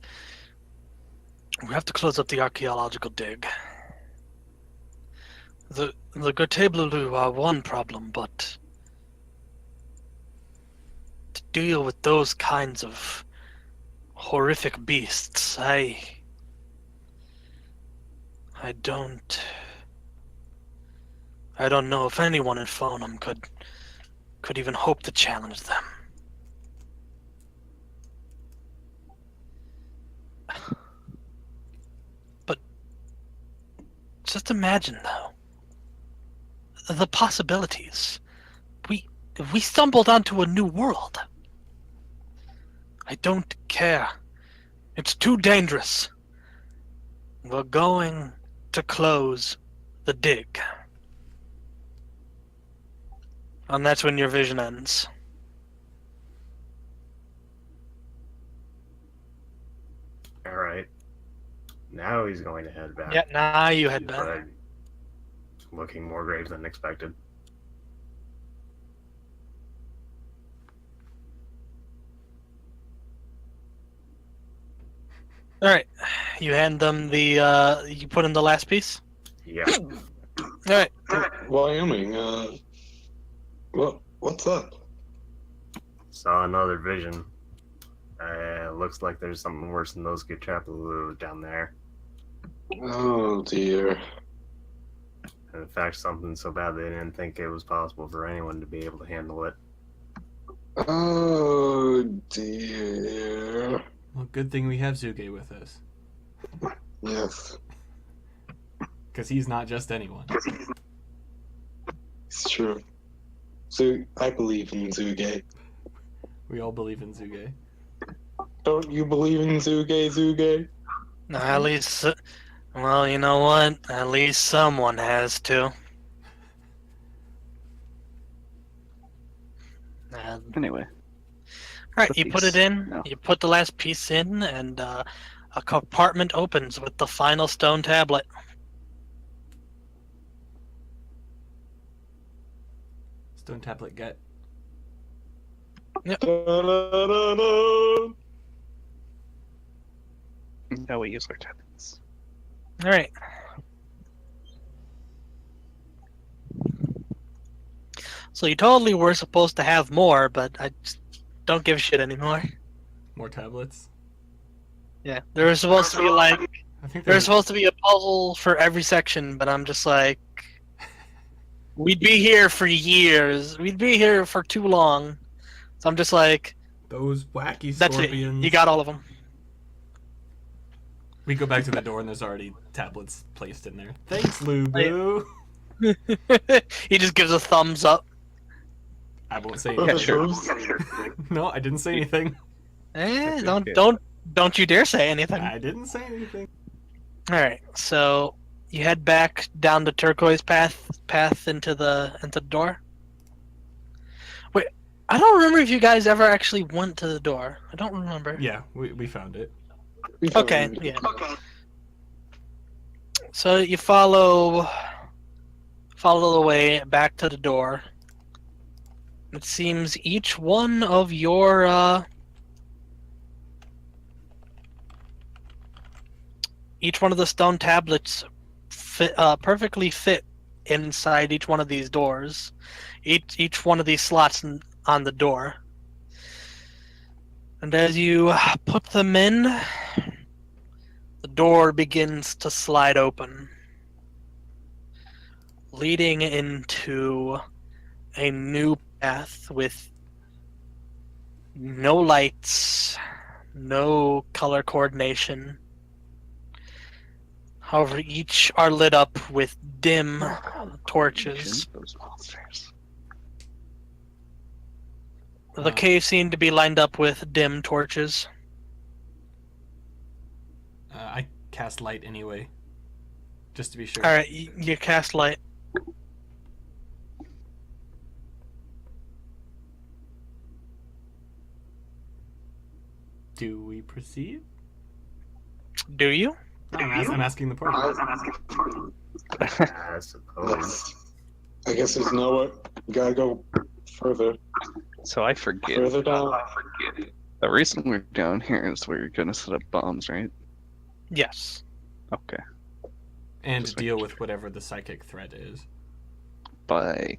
close up the archaeological dig. The Gertablulu are one problem, but to deal with those kinds of horrific beasts, I don't know if anyone in Fonum could even hope to challenge them. But just imagine, though, the possibilities. We stumbled onto a new world. I don't care. It's too dangerous. We're going to close the dig. And that's when your vision ends. Alright. Now he's going to head back. Yeah, now you head back. But looking more grave than expected. Alright. You hand them the, you put in the last piece? Yeah. Alright. Wyoming, what's up? Saw another vision. Looks like there's something worse than those Getrapalu down there. Oh dear. And in fact, something so bad they didn't think it was possible for anyone to be able to handle it. Oh dear. Well, good thing we have Zuge with us. Yes, Because he's not just anyone. it's true. So I believe in Zuge. We all believe in Zuge. Don't you believe in Zuge? At least, well, you know what? At least someone has to. Anyway. Alright, The you put it piece. in, No. you put the last piece in, and a compartment opens with the final stone tablet. Stone tablet get. Da-da-da-da. Now we use our tablets. Alright. So you totally were supposed to have more, but I just don't give a shit anymore. More tablets. Yeah, there was supposed to be like I think There's supposed to be a puzzle for every section, but I'm just like, we'd be here for years. We'd be here for too long. So I'm just like, those wacky that's it. scorpions. You got all of them. We go back to the door and there's already tablets placed in there. Thanks, Lubu. He just gives a thumbs up. I won't say Yeah, anything. sure. No, I didn't say anything. Don't you dare say anything. I didn't say anything. All right, so you head back down the turquoise path into the door. Wait, I don't remember if you guys ever actually went to the door. I don't remember. Yeah, we found it. Okay, yeah. So you follow the way back to the door. It seems each one of your each one of the stone tablets perfectly fit inside each one of these doors. Each one of these slots on the door. And as you put them in, the door begins to slide open, leading into a new path with no lights, no color coordination. However, each are lit up with dim torches. Those monsters. The cave seemed to be lined up with dim torches. I cast light anyway, just to be sure. All right, you cast light. Do we proceed? Do you? I'm asking the party. I suppose. I guess there's nowhere. We gotta go further. So I forget. Further down. The reason we're down here is we're gonna set up bombs, right? Yes. Okay. And Just deal with whatever the psychic threat is. By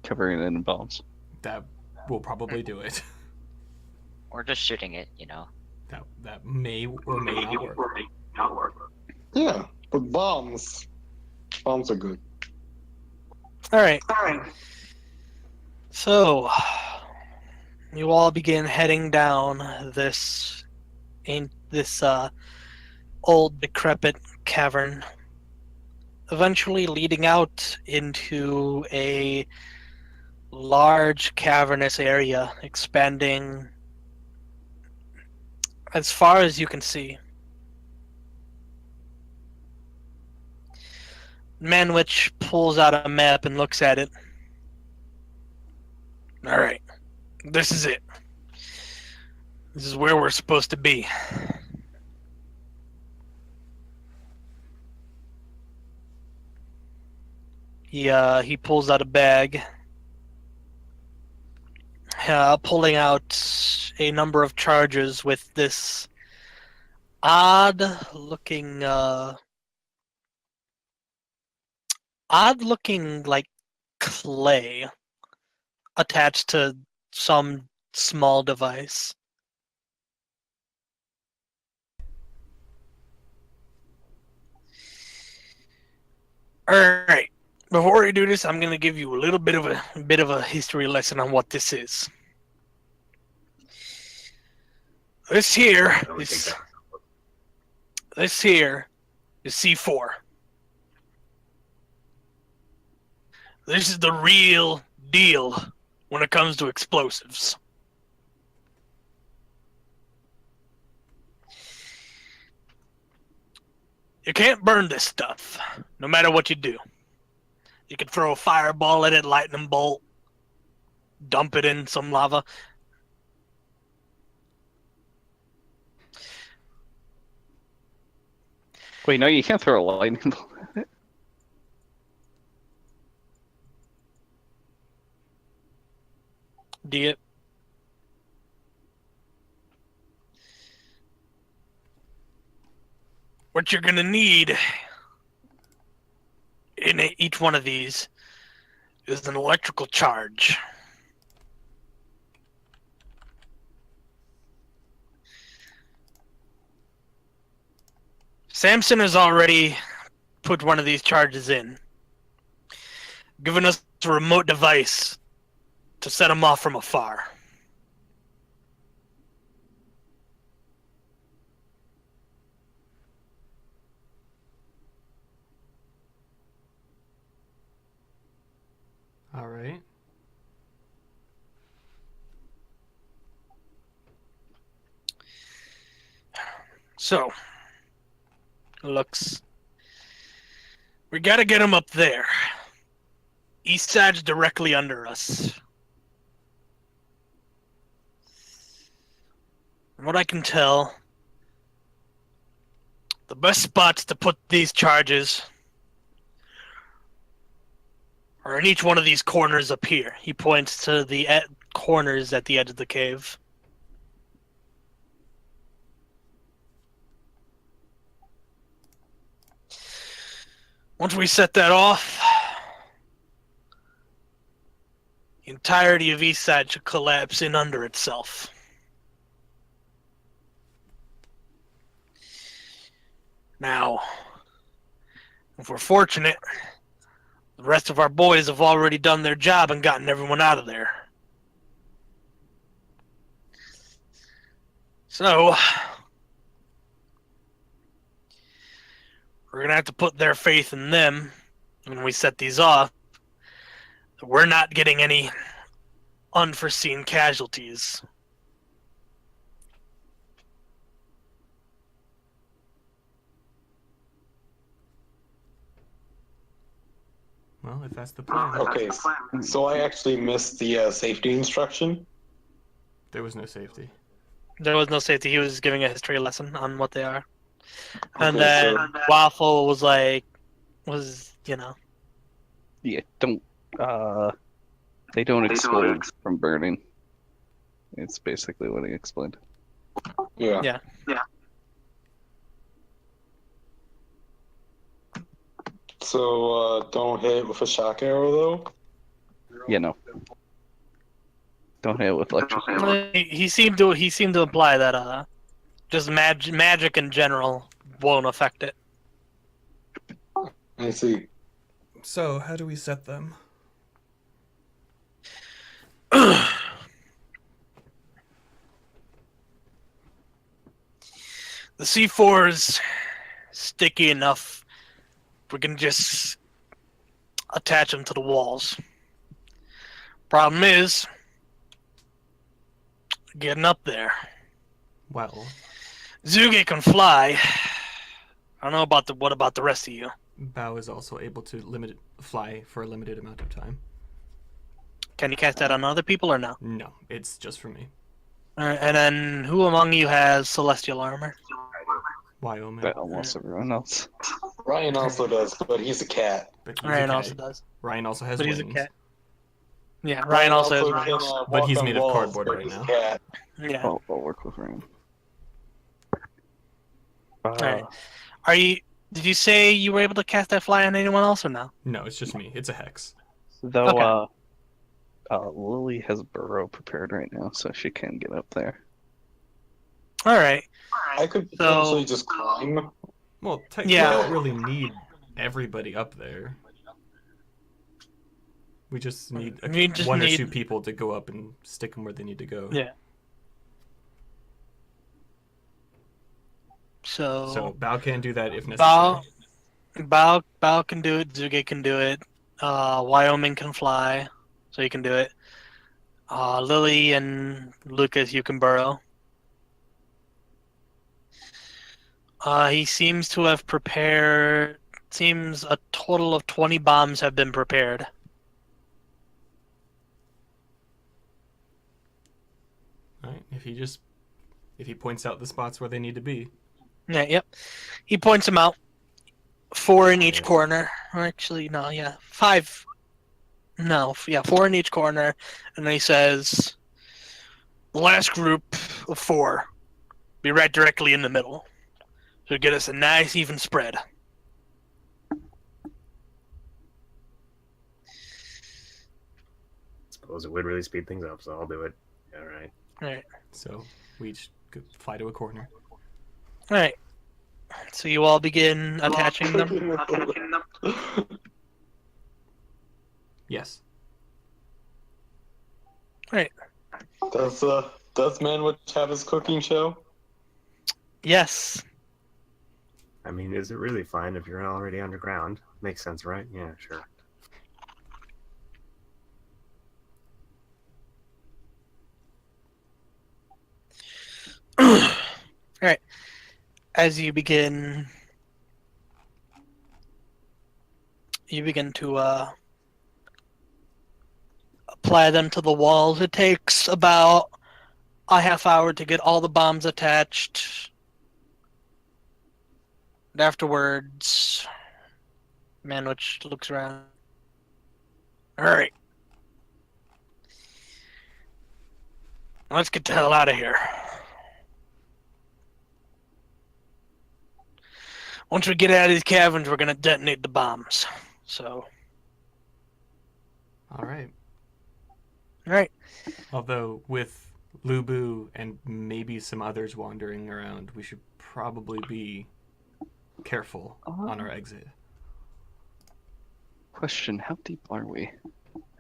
covering it in bombs. That will probably do it. Or just shooting it, you know. That may or may not work. Yeah, but bombs. Bombs are good. All right. So, you all begin heading down this old decrepit cavern, eventually leading out into a large cavernous area expanding as far as you can see. Manwich pulls out a map and looks at it. All right, this is it. This is where we're supposed to be. He pulls out a bag, pulling out a number of charges with this odd-looking like clay attached to some small device. All right. Before we do this, I'm going to give you a little bit of a history lesson on what this is. This here is C4. This is the real deal when it comes to explosives. You can't burn this stuff, no matter what you do. You can throw a fireball at it, lightning bolt, dump it in some lava. Wait, no, you can't throw a lightning bolt at it. Do you? What you're gonna need in each one of these is an electrical charge. Samson has already put one of these charges in, giving us a remote device to set him off from afar. All right. So, looks. We gotta get him up there. East side's directly under us. From what I can tell, the best spots to put these charges are in each one of these corners up here. He points to the corners at the edge of the cave. Once we set that off, the entirety of East Side should collapse in under itself. Now, if we're fortunate, the rest of our boys have already done their job and gotten everyone out of there. So, we're going to have to put their faith in them when we set these off. We're not getting any unforeseen casualties. Well, if that's the plan. Okay, so I actually missed the safety instruction. There was no safety. There was no safety. He was giving a history lesson on what they are. And Okay, then so- Waffle was Yeah, don't. They don't explode from burning. It's basically what he explained. Yeah. Yeah. So don't hit with a shock arrow though. Yeah, no. Don't hit it with electric. he seemed to imply that just magic in general won't affect it. I see. So, how do we set them? The C4 is sticky enough. We can just attach them to the walls. Problem is getting up there. Well, Zuge can fly. I don't know about what about the rest of you? Bao is also able to fly for a limited amount of time. Can you cast that on other people or no? No, it's just for me. Alright, and then who among you has celestial armor? Wyoming. But almost everyone else. Ryan also does, but he's a cat. But he's Ryan okay. also does. Ryan also has But he's wings. a cat. Yeah, Ryan also has can, wings. But walk he's on made of walls, cardboard but right he's a now. cat. Yeah. I'll work with Ryan. Alright. Did you say you were able to cast that fly on anyone else or no? No, it's just me. It's a hex. Though, Lily has burrow prepared right now, so she can get up there. Alright. I could So- potentially just climb. Well, Yeah. we don't really need everybody up there. We just need We just one or need- two people to go up and stick them where they need to go. Yeah. So Bao can do that if necessary. Bao can do it. Zuge can do it. Wyoming can fly, so you can do it. Lily and Lucas, you can burrow. He seems to have prepared. Seems a total of 20 bombs have been prepared. Right? If he points out the spots where they need to be. Yeah, yep. He points them out. 4 in each corner. Or actually, no, yeah. 5. No, yeah, 4 in each corner. And then he says, the last group of 4 be right directly in the middle. So get us a nice even spread. Suppose it would really speed things up, so I'll do it. All right. Alright. So we each fly to a corner. Alright. So you all begin attaching them. Attaching them. Yes. Does Manwich have his cooking show? Yes. I mean, is it really fun if you're already underground? Makes sense, right? Yeah, sure. All right. As you begin to apply them to the walls. It takes about a half hour to get all the bombs attached. And afterwards, Manwich looks around. All right. Let's get the hell out of here. Once we get out of these caverns, we're going to detonate the bombs. So, All right. all right. Although with Lubu and maybe some others wandering around, we should probably be careful on our exit. Question: how deep are we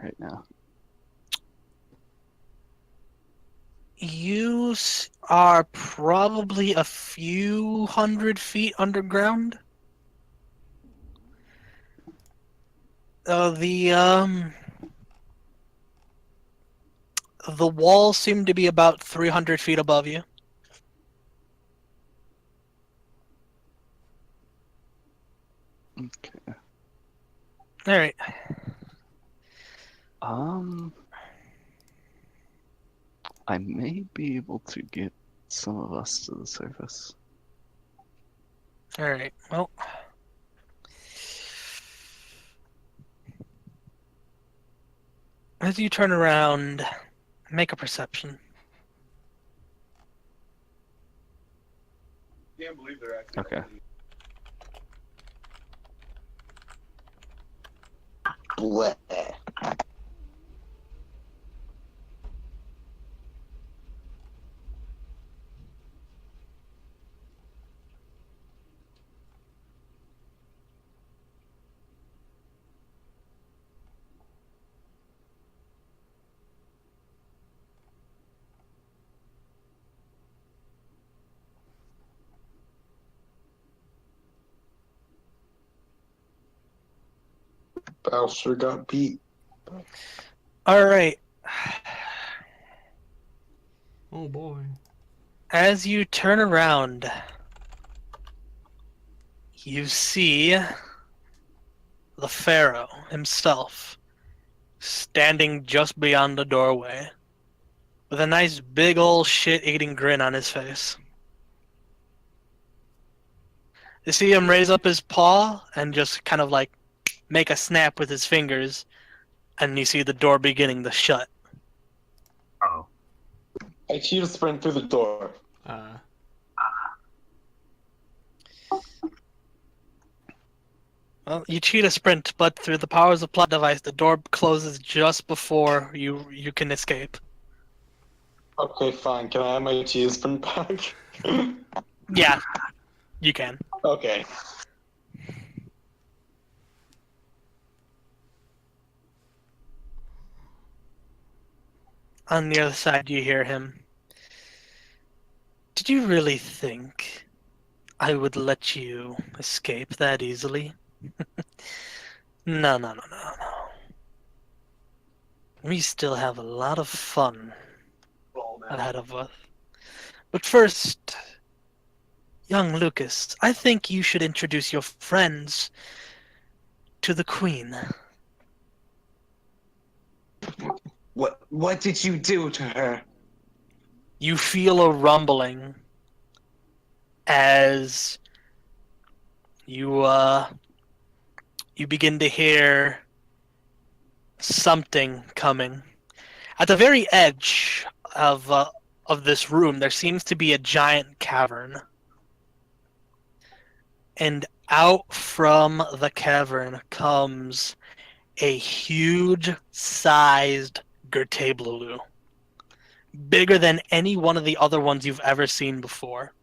right now? You are probably a few 100 feet underground. The walls seem to be about 300 feet above you. Okay. All right. I may be able to get some of us to the surface. All right. Well, as you turn around, make a perception. Can't believe they're actually. Okay. Bleh. Bowser got beat. All right. Oh boy. As you turn around, you see the Pharaoh himself standing just beyond the doorway with a nice big ol' shit-eating grin on his face. You see him raise up his paw and just kind of like make a snap with his fingers, and you see the door beginning to shut. Oh, I cheetah sprint through the door. Well, you cheat a sprint, but through the powers of plot device, the door closes just before you can escape. Okay, fine. Can I have my cheetah sprint back? Yeah, you can. Okay. On the other side, you hear him. Did you really think I would let you escape that easily? No, no, no, no, no. We still have a lot of fun ahead of us. But first, young Lucas, I think you should introduce your friends to the Queen. What did you do to her? You feel a rumbling as you begin to hear something coming. At the very edge of this room, there seems to be a giant cavern. And out from the cavern comes a huge-sized Gertablaloo. Bigger than any one of the other ones you've ever seen before.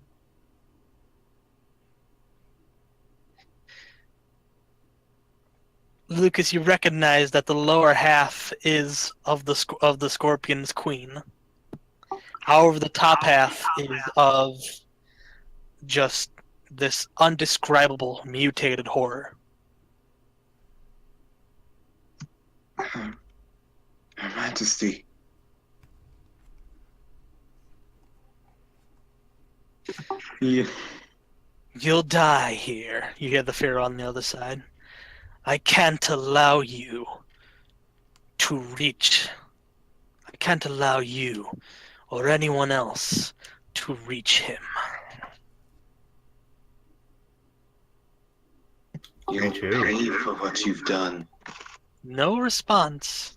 Lucas, you recognize that the lower half is of the Scorpion's queen. However, the top half is of just this undescribable mutated horror. Your Majesty. Yeah. You'll die here. You hear the fear on the other side. I can't allow you to reach. I can't allow you or anyone else to reach him. You'll Me too. pay for what you've done. No response.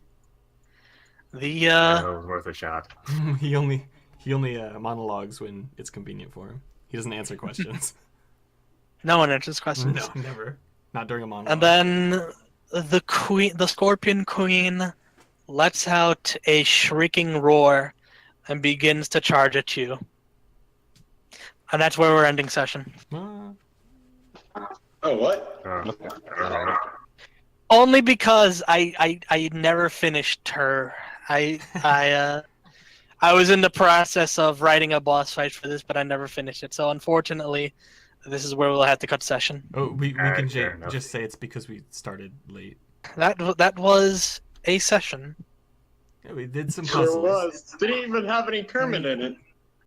The Yeah, that was worth a shot. he only monologues when it's convenient for him. He doesn't answer questions. no one answers questions. No, never. Not during a monologue. And then the Scorpion Queen lets out a shrieking roar and begins to charge at you. And that's where we're ending session. Oh, what? Alright. Only because I never finished her. I was in the process of writing a boss fight for this, but I never finished it. So unfortunately, this is where we'll have to cut session. Oh, we Alright, can fair enough. just say it's because we started late. That was a session. Yeah, we did some Sure puzzles. was. Didn't even have any Kermit in it.